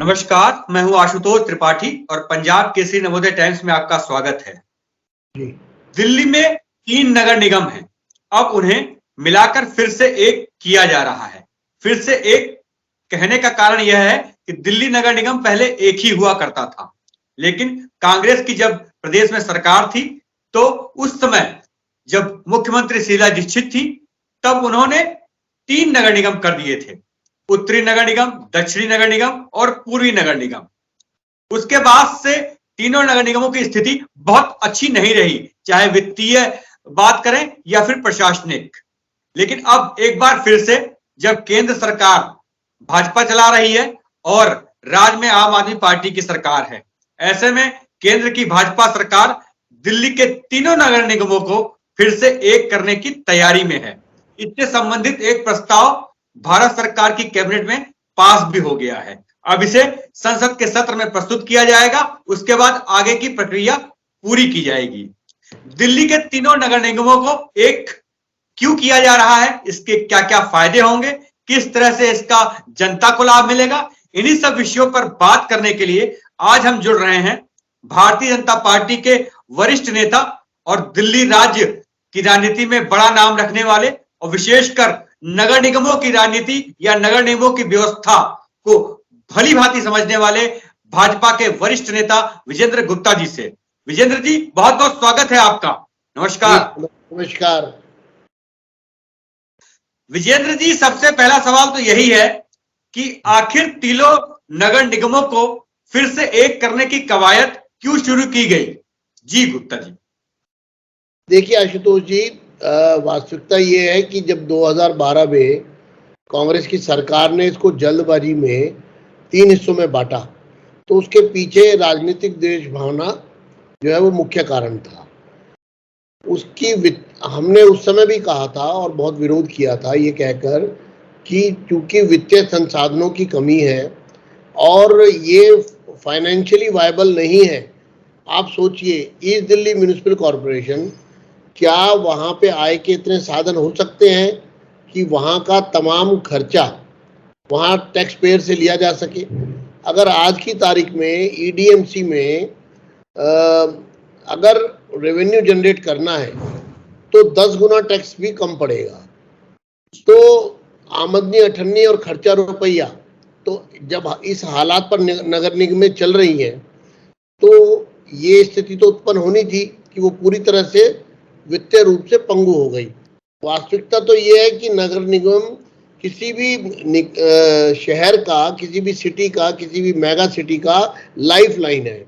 नमस्कार, मैं हूं आशुतोष त्रिपाठी और पंजाब केसरी नवोदय टाइम्स में आपका स्वागत है। दिल्ली में 3 नगर निगम हैं, अब उन्हें मिलाकर फिर से एक किया जा रहा है। फिर से एक कहने का कारण यह है कि दिल्ली नगर निगम पहले एक ही हुआ करता था, लेकिन कांग्रेस की जब प्रदेश में सरकार थी तो उस समय जब मुख्यमंत्री शीला दीक्षित थी तब उन्होंने 3 नगर निगम कर दिए थे, उत्तरी नगर निगम, दक्षिणी नगर निगम और पूर्वी नगर निगम। उसके बाद से तीनों नगर निगमों की स्थिति बहुत अच्छी नहीं रही, चाहे वित्तीय बात करें या फिर प्रशासनिक। लेकिन अब एक बार फिर से जब केंद्र सरकार भाजपा चला रही है और राज्य में आम आदमी पार्टी की सरकार है, ऐसे में केंद्र की भाजपा सरकार दिल्ली के तीनों नगर निगमों को फिर से एक करने की तैयारी में है। इससे संबंधित एक प्रस्ताव भारत सरकार की कैबिनेट में पास भी हो गया है। अब इसे संसद के सत्र में प्रस्तुत किया जाएगा, उसके बाद आगे की प्रक्रिया पूरी की जाएगी। दिल्ली के तीनों नगर निगमों को एक क्यों किया जा रहा है, इसके क्या क्या फायदे होंगे, किस तरह से इसका जनता को लाभ मिलेगा, इन्हीं सब विषयों पर बात करने के लिए आज हम जुड़ रहे हैं भारतीय जनता पार्टी के वरिष्ठ नेता और दिल्ली राज्य की राजनीति में बड़ा नाम रखने वाले और विशेषकर नगर निगमों की राजनीति या नगर निगमों की व्यवस्था को भली भांति समझने वाले भाजपा के वरिष्ठ नेता विजेंद्र गुप्ता जी से। विजेंद्र जी, बहुत बहुत स्वागत है आपका। नमस्कार। नमस्कार विजेंद्र जी, सबसे पहला सवाल तो यही है कि आखिर तीनों नगर निगमों को फिर से एक करने की कवायद क्यों शुरू की गई? जी गुप्ता जी। देखिए आशुतोष जी, वास्तविकता ये है कि जब 2012 में कांग्रेस की सरकार ने इसको जल्दबाजी में 3 हिस्सों में बांटा तो उसके पीछे राजनीतिक देश भावना जो है वो मुख्य कारण था। उसकी हमने उस समय भी कहा था और बहुत विरोध किया था ये कहकर कि चूंकि वित्तीय संसाधनों की कमी है और ये फाइनेंशियली वायबल नहीं है। आप सोचिए, ईस्ट दिल्ली म्यूनिसिपल कॉरपोरेशन, क्या वहाँ पे आय के इतने साधन हो सकते हैं कि वहाँ का तमाम खर्चा वहाँ टैक्स पेयर से लिया जा सके? अगर आज की तारीख में ईडीएमसी में अगर रेवेन्यू जनरेट करना है तो 10 गुना टैक्स भी कम पड़ेगा। तो आमदनी 98 और खर्चा रुपया, तो जब इस हालात पर नगर निगमें चल रही हैं तो ये स्थिति तो उत्पन्न होनी थी कि वो पूरी तरह से वित्तीय रूप से पंगु हो गई। वास्तविकता तो ये है कि नगर निगम किसी भी शहर का, किसी भी सिटी का, किसी भी मेगा सिटी का लाइफ लाइन है।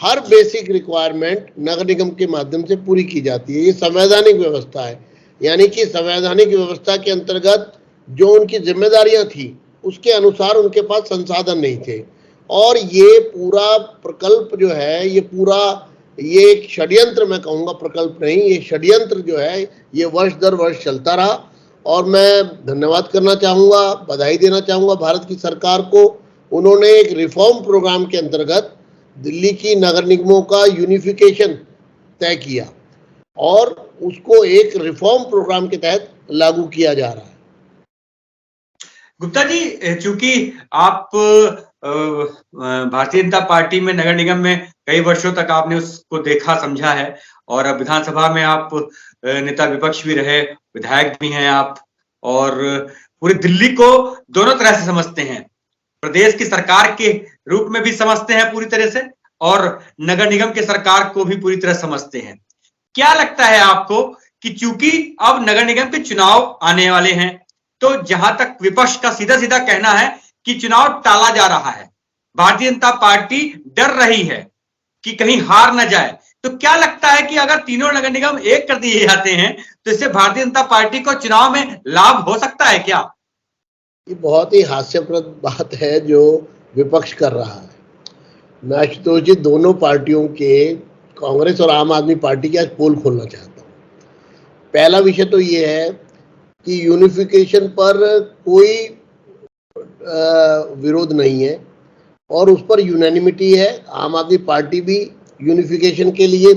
हर बेसिक रिक्वायरमेंट नगर निगम के माध्यम से पूरी की जाती है। ये संवैधानिक व्यवस्था है, यानी कि संवैधानिक व्यवस्था के अंतर्गत जो उनकी जिम्मेदारियां थी उसके अनुसार उनके पास संसाधन नहीं थे। और ये पूरा प्रकल्प जो है, ये एक षड्यंत्र, मैं कहूँगा प्रकल्प नहीं, ये षड्यंत्र जो है ये वर्ष दर वर्ष चलता रहा। और मैं धन्यवाद करना चाहूँगा, बधाई देना चाहूँगा भारत की सरकार को। उन्होंने एक रिफॉर्म प्रोग्राम के अंतर्गत दिल्ली की नगर निगमों का यूनिफिकेशन तय किया और उसको एक रिफॉर्म प्रोग्राम के तहत लागू किया जा रहा है। गुप्ता जी, चूंकि आप भारतीय जनता पार्टी में नगर निगम में कई वर्षों तक आपने उसको देखा समझा है और अब विधानसभा में आप नेता विपक्ष भी रहे, विधायक भी हैं आप, और पूरी दिल्ली को दोनों तरह से समझते हैं, प्रदेश की सरकार के रूप में भी समझते हैं पूरी तरह से और नगर निगम की सरकार को भी पूरी तरह समझते हैं। क्या लगता है आपको कि चूंकि अब नगर निगम के चुनाव आने वाले हैं तो जहां तक विपक्ष का सीधा सीधा कहना है कि चुनाव टाला जा रहा है, भारतीय जनता पार्टी डर रही है कि कहीं हार न जाए, तो क्या लगता है कि अगर तीनों नगर निगम एक कर दिए जाते हैं तो इससे भारतीय जनता पार्टी को चुनाव में लाभ हो सकता है क्या? ये बहुत ही हास्यप्रद बात है जो विपक्ष कर रहा है। मैं आशुतोष जी, दोनों पार्टियों के, कांग्रेस और आम आदमी पार्टी के, आज पोल खोलना चाहता हूँ। पहला विषय तो ये है कि यूनिफिकेशन पर कोई विरोध नहीं है और उस पर यूनानिमिटी है। आम आदमी पार्टी भी यूनिफिकेशन के लिए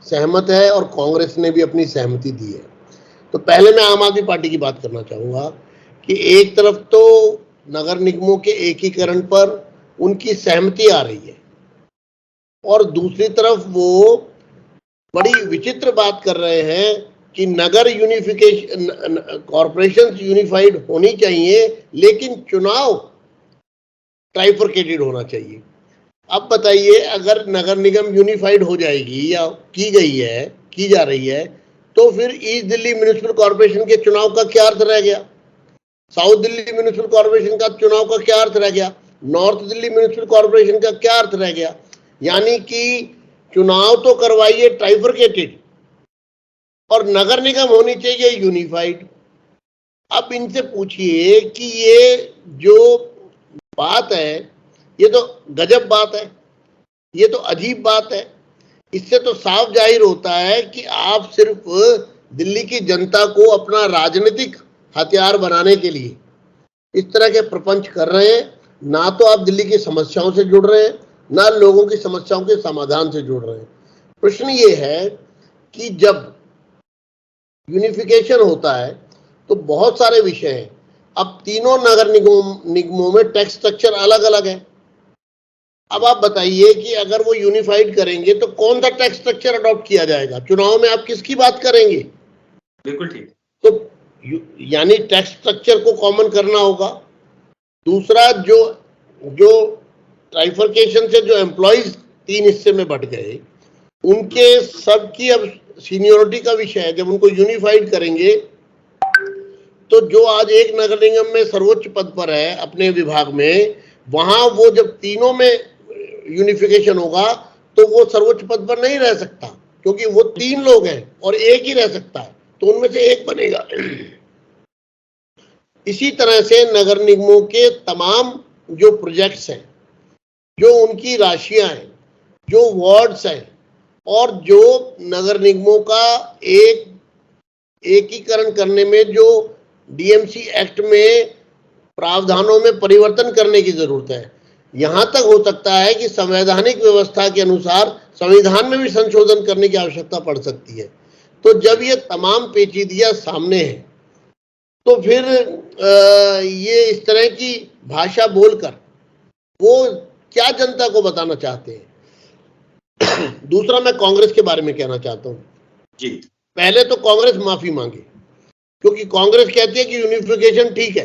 सहमत है और कांग्रेस ने भी अपनी सहमति दी है। तो पहले मैं आम आदमी पार्टी की बात करना चाहूँगा कि एक तरफ तो नगर निगमों के एकीकरण पर उनकी सहमति आ रही है। और दूसरी तरफ वो बड़ी विचित्र बात कर रहे हैं कि नगर यूनिफिकेशन, कॉर्पोरेशन यूनिफाइड होनी चाहिए लेकिन चुनाव ट्राइफरकेटेड होना चाहिए। अब बताइए, अगर नगर निगम यूनिफाइड हो जाएगी या की जा रही है, तो फिर ईस्ट दिल्ली म्युनिसिपल कॉर्पोरेशन के चुनाव का क्या अर्थ रह गया? साउथ दिल्ली म्युनिसिपल कॉर्पोरेशन का चुनाव का क्या अर्थ रह गया? नॉर्थ दिल्ली म्युनिसिपल कॉर्पोरेशन का क्या अर्थ रह गया? यानी कि चुनाव तो करवाइए ट्राइफरकेटेड और नगर निगम होनी चाहिए यूनिफाइड। अब इनसे पूछिए कि ये जो बात है, ये तो गजब बात है, ये तो अजीब बात है। इससे तो साफ जाहिर होता है कि आप सिर्फ दिल्ली की जनता को अपना राजनीतिक हथियार बनाने के लिए इस तरह के प्रपंच कर रहे हैं। ना तो आप दिल्ली की समस्याओं से जुड़ रहे हैं, ना लोगों की समस्याओं के समाधान से जुड़ रहे हैं। प्रश्न ये है कि जब यूनिफिकेशन होता है तो बहुत सारे विषय हैं। अब तीनों नगर निगमों में टैक्स स्ट्रक्चर अलग अलग है। अब आप बताइए कि अगर वो यूनिफाइड करेंगे तो कौन सा टैक्स स्ट्रक्चर अडॉप्ट किया जाएगा? चुनाव में आप किसकी बात करेंगे? बिल्कुल ठीक। तो यानी टैक्स स्ट्रक्चर को कॉमन करना होगा। दूसरा, जो ट्राइफरकेशन से जो एम्प्लॉइज 3 हिस्से में बंट गए, उनके सबकी अब सीनियोरिटी का विषय है। जब उनको यूनिफाइड करेंगे तो जो आज एक नगर निगम में सर्वोच्च पद पर है अपने विभाग में, वहां वो जब तीनों में यूनिफिकेशन होगा तो वो सर्वोच्च पद पर नहीं रह सकता, क्योंकि वो 3 लोग हैं और एक ही रह सकता है, तो उनमें से एक बनेगा। इसी तरह से नगर निगमों के तमाम जो प्रोजेक्ट्स हैं, जो उनकी राशियां हैं, जो वार्ड्स हैं, और जो नगर निगमों का एकीकरण करने में जो डीएमसी एक्ट में प्रावधानों में परिवर्तन करने की जरूरत है। यहां तक हो सकता है कि संवैधानिक व्यवस्था के अनुसार संविधान में भी संशोधन करने की आवश्यकता पड़ सकती है। तो जब ये तमाम पेचीदगियां सामने हैं, तो फिर ये इस तरह की भाषा बोलकर वो क्या जनता को बताना चाहते हैं? दूसरा, मैं कांग्रेस के बारे में कहना चाहता हूं जी। पहले तो कांग्रेस माफी मांगे, क्योंकि कांग्रेस कहती है कि यूनिफिकेशन ठीक है,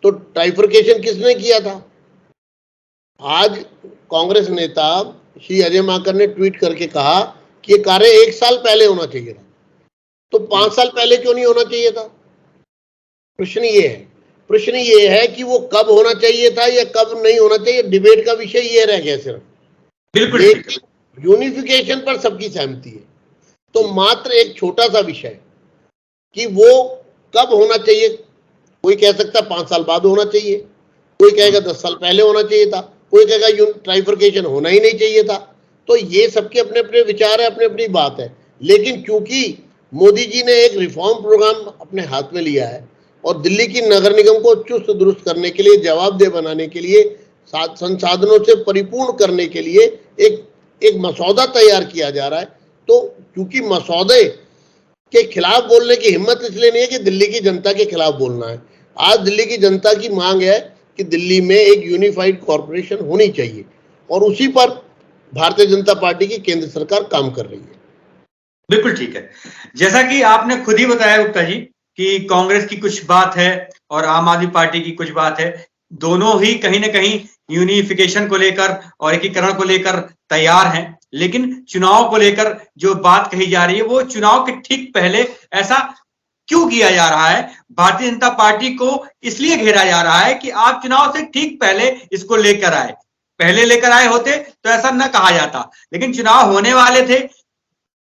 तो ट्राइफरकेशन किसने किया था? आज कांग्रेस नेता श्री अजय माकन ने ट्वीट करके कहा कि ये कार्य 1 साल पहले होना चाहिए था, तो 5 साल पहले क्यों नहीं होना चाहिए था? प्रश्न ये है कि वो कब होना चाहिए था या कब नहीं होना चाहिए, डिबेट का विषय ये रह गया सिर्फ। बिल्कुल। लेकिन यूनिफिकेशन पर सबकी सहमति है। तो मात्र एक छोटा सा विषय कि वो कब होना चाहिए, कोई कह सकता है 5 साल बाद होना चाहिए, कोई कहेगा 10 साल पहले होना चाहिए था, कोई कहेगा ट्राइफरकेशन होना ही नहीं चाहिए था। तो ये सबके अपने अपने विचार है, अपनी अपनी बात है। लेकिन चूंकि मोदी जी ने एक रिफॉर्म प्रोग्राम अपने हाथ में लिया है और दिल्ली की नगर निगम को चुस्त दुरुस्त करने के लिए, जवाबदेह बनाने के लिए, संसाधनों से परिपूर्ण करने के लिए एक मसौदा तैयार किया जा रहा है, तो क्योंकि मसौदे के खिलाफ बोलने की हिम्मत इसलिए नहीं है कि दिल्ली की जनता के खिलाफ बोलना है। आज दिल्ली की जनता की मांग है कि दिल्ली में एक यूनिफाइड कॉर्पोरेशन होनी चाहिए, और उसी पर भारतीय जनता पार्टी की केंद्र सरकार काम कर रही है। बिल्कुल ठीक है। जैसा कि आपने खुद ही बताया गुप्ता जी कि कांग्रेस की कुछ बात है और आम आदमी पार्टी की कुछ बात है, दोनों ही कहीं ना कहीं यूनिफिकेशन को लेकर और एकीकरण को लेकर तैयार हैं, लेकिन चुनाव को लेकर जो बात कही जा रही है वो चुनाव के ठीक पहले ऐसा क्यों किया जा रहा है? भारतीय जनता पार्टी को इसलिए घेरा जा रहा है कि आप चुनाव से ठीक पहले इसको लेकर आए, पहले लेकर आए होते तो ऐसा न कहा जाता। लेकिन चुनाव होने वाले थे,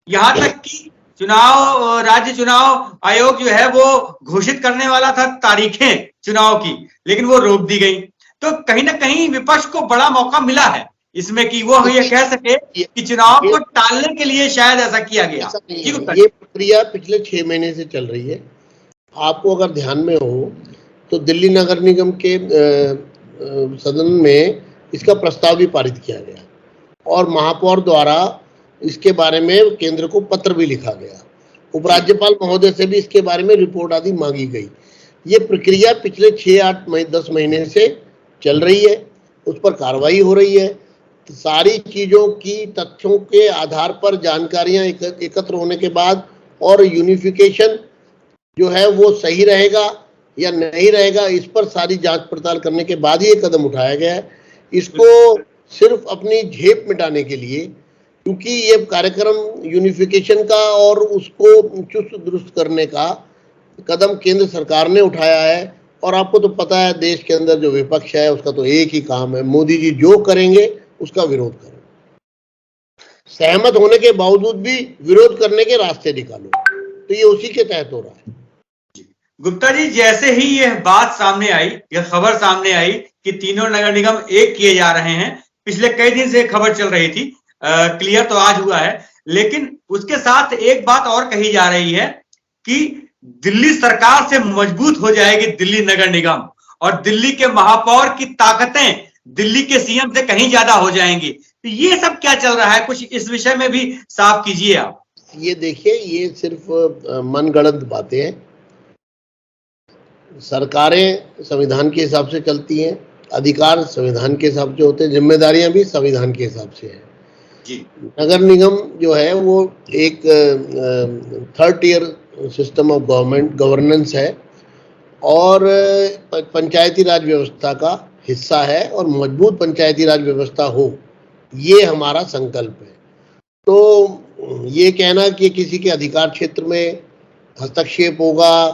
यहां तक कि राज्य चुनाव आयोग जो है वो घोषित करने वाला था तारीखें चुनाव की, लेकिन वो रोक दी गई। तो कहीं ना कहीं विपक्ष को बड़ा मौका मिला है इसमें कि वो ये कह सके कि चुनाव को टालने के लिए शायद ऐसा किया गया। ये प्रक्रिया पिछले 6 महीने से चल रही है। आपको अगर ध्यान में हो तो दिल्ली नगर निगम के सदन में इसका प्रस्ताव भी पारित किया गया और महापौर द्वारा इसके बारे में केंद्र को पत्र भी लिखा गया। उपराज्यपाल महोदय से भी इसके बारे में रिपोर्ट आदि मांगी गई। ये प्रक्रिया पिछले 6, 8, 10 महीने से चल रही है। उस पर कार्रवाई हो रही है। तो सारी चीजों की तथ्यों के आधार पर जानकारियां एकत्र होने के बाद और यूनिफिकेशन जो है वो सही रहेगा या नहीं रहेगा, इस पर सारी जांच पड़ताल करने के बाद ही ये कदम उठाया गया है। इसको सिर्फ अपनी झेप मिटाने के लिए, क्योंकि ये कार्यक्रम यूनिफिकेशन का और उसको चुस्त दुरुस्त करने का कदम केंद्र सरकार ने उठाया है। और आपको तो पता है देश के अंदर जो विपक्ष है उसका तो एक ही काम है, मोदी जी जो करेंगे उसका विरोध करो, सहमत होने के बावजूद भी विरोध करने के रास्ते निकालो। तो ये उसी के तहत हो रहा है। गुप्ता जी, जैसे ही यह बात सामने आई, यह खबर सामने आई कि तीनों नगर निगम एक किए जा रहे हैं, पिछले कई दिन से खबर चल रही थी, क्लियर तो आज हुआ है, लेकिन उसके साथ एक बात और कही जा रही है कि दिल्ली सरकार से मजबूत हो जाएगी दिल्ली नगर निगम और दिल्ली के महापौर की ताकतें दिल्ली के सीएम से कहीं ज्यादा हो जाएंगी। तो ये सब क्या चल रहा है, कुछ इस विषय में भी साफ कीजिए आप। ये देखिए, ये सिर्फ मनगढ़ंत बातें हैं। सरकारें संविधान के हिसाब से चलती हैं, अधिकार संविधान के हिसाब से होते हैं, जिम्मेदारियां भी संविधान के हिसाब से है जी। नगर निगम जो है वो एक third tier system of governance है और पंचायती राज व्यवस्था का हिस्सा है और मजबूत पंचायती राज व्यवस्था हो, ये हमारा संकल्प है। तो ये कहना कि किसी के अधिकार क्षेत्र में हस्तक्षेप होगा,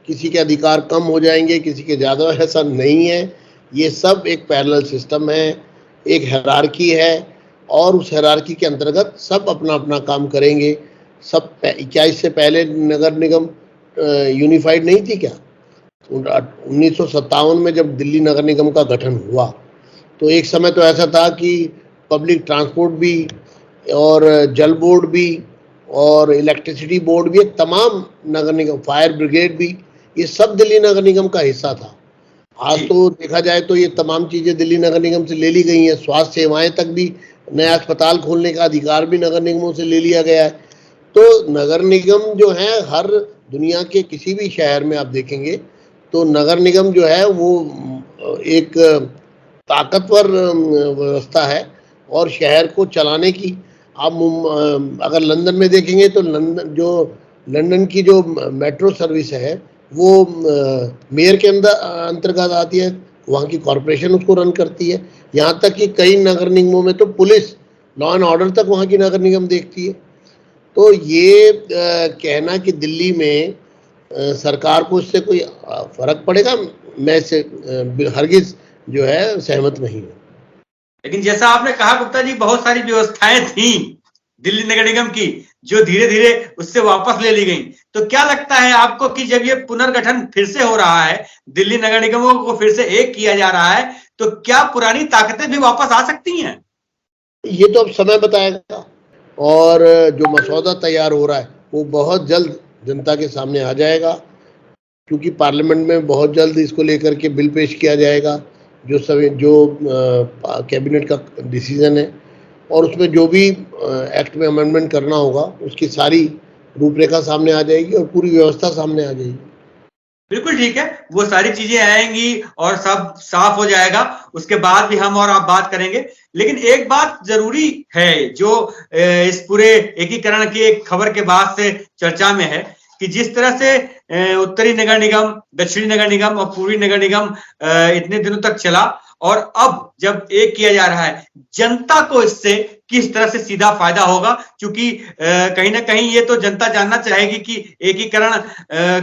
किसी के अधिकार कम हो जाएंगे, किसी के ज़्यादा, ऐसा नहीं है। ये सब एक पैरेलल सिस्टम है, एक हायरार्की है और उस हायरार्की के अंतर्गत सब अपना अपना काम करेंगे। सब क्या इससे पहले नगर निगम यूनिफाइड नहीं थी क्या? 1957 में जब दिल्ली नगर निगम का गठन हुआ तो एक समय तो ऐसा था कि पब्लिक ट्रांसपोर्ट भी और जल बोर्ड भी और इलेक्ट्रिसिटी बोर्ड भी, तमाम नगर निगम, फायर ब्रिगेड भी, ये सब दिल्ली नगर निगम का हिस्सा था। आज तो देखा जाए तो ये तमाम चीजें दिल्ली नगर निगम से ले ली गई हैं। स्वास्थ्य सेवाएं तक भी, नया अस्पताल खोलने का अधिकार भी नगर निगमों से ले लिया गया है। तो नगर निगम जो है, हर दुनिया के किसी भी शहर में आप देखेंगे तो नगर निगम जो है वो एक ताकतवर व्यवस्था है और शहर को चलाने की। आप अगर लंदन में देखेंगे तो लंदन की जो मेट्रो सर्विस है वो मेयर के अंतर्गत आती है, वहाँ की कॉरपोरेशन उसको रन करती है। यहाँ तक कि कई नगर निगमों में तो पुलिस, लॉ एंड ऑर्डर तक वहाँ की नगर निगम देखती है। तो ये कहना कि दिल्ली में सरकार को इससे कोई फर्क पड़ेगा, मैं इससे हरगिज जो है सहमत नहीं हूँ। लेकिन जैसा आपने कहा गुप्ता जी, बहुत सारी व्यवस्थाएं थी दिल्ली नगर निगम की जो धीरे धीरे उससे वापस ले ली गई। तो क्या लगता है आपको कि जब ये पुनर्गठन फिर से हो रहा है, दिल्ली नगर निगमों को फिर से एक किया जा रहा है, तो क्या पुरानी ताकतें भी वापस आ सकती हैं? ये तो अब समय बताएगा और जो मसौदा तैयार हो रहा है वो बहुत जल्द जनता के सामने आ जाएगा, क्योंकि पार्लियामेंट में बहुत जल्द इसको लेकर के बिल पेश किया जाएगा जो कैबिनेट का डिसीजन है, और उसमें जो भी एक्ट में अमेंडमेंट करना होगा उसकी सारी रूपरेखा सामने आ जाएगी और पूरी व्यवस्था सामने आ जाएगी। बिल्कुल ठीक है, वो सारी चीजें आएंगी और सब साफ हो जाएगा, उसके बाद भी हम और आप बात करेंगे। लेकिन एक बात जरूरी है जो इस पूरे एकीकरण की एक खबर के बाद से चर्चा में है कि जिस तरह से उत्तरी नगर निगम, दक्षिणी नगर निगम और पूर्वी नगर निगम इतने दिनों तक चला और अब जब एक किया जा रहा है, जनता को इससे किस तरह से सीधा फायदा होगा, क्योंकि कहीं ना कहीं ये तो जनता जानना चाहेगी कि एकीकरण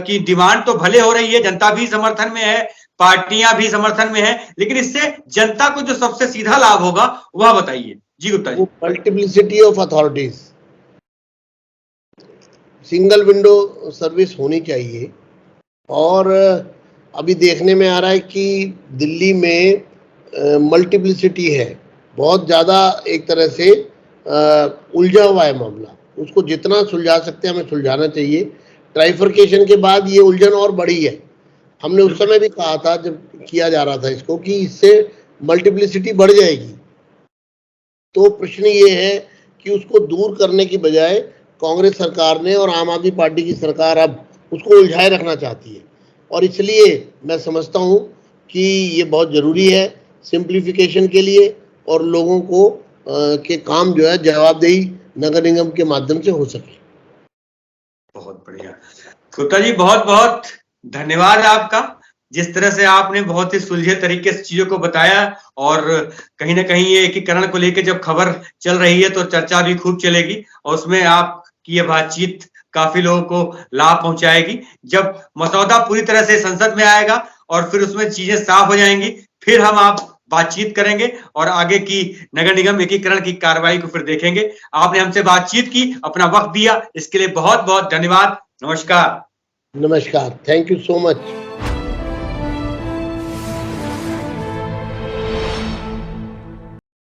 की डिमांड तो भले हो रही है, जनता भी समर्थन में है, पार्टियां भी समर्थन में है, लेकिन इससे जनता को जो सबसे सीधा लाभ होगा वह बताइए जी Gupta ji. Multiplicity of authorities, single window service होनी चाहिए। और अभी देखने में आ रहा है कि दिल्ली में मल्टीप्लिसिटी है, बहुत ज़्यादा एक तरह से उलझा हुआ है मामला। उसको जितना सुलझा सकते हैं हमें सुलझाना चाहिए। ट्राइफर्केशन के बाद ये उलझन और बढ़ी है। हमने उस समय भी कहा था जब किया जा रहा था इसको कि इससे मल्टीप्लिसिटी बढ़ जाएगी। तो प्रश्न ये है कि उसको दूर करने की बजाय कांग्रेस सरकार ने और आम आदमी पार्टी की सरकार अब उसको उलझाए रखना चाहती है, और इसलिए मैं समझता हूँ कि ये बहुत ज़रूरी है सिंप्लीफिकेशन के लिए और लोगों को के काम जो है जवाबदेही नगर निगम के माध्यम से हो सके। बहुत बढ़िया गुप्ता जी, बहुत बहुत धन्यवाद आपका। जिस तरह से आपने बहुत ही सुलझे तरीके से चीजों को बताया और कहीं ना कहीं ये एकीकरण को लेकर जब खबर चल रही है तो चर्चा भी खूब चलेगी और उसमें आपकी ये बातचीत काफी लोगों को लाभ पहुंचाएगी। जब मसौदा पूरी तरह से संसद में आएगा और फिर उसमें चीजें साफ हो जाएंगी, फिर हम आप बातचीत करेंगे और आगे की नगर निगम एकीकरण की कार्रवाई को फिर देखेंगे। आपने हमसे बातचीत की, अपना वक्त दिया, इसके लिए बहुत बहुत धन्यवाद। नमस्कार। नमस्कार, थैंक यू सो मच।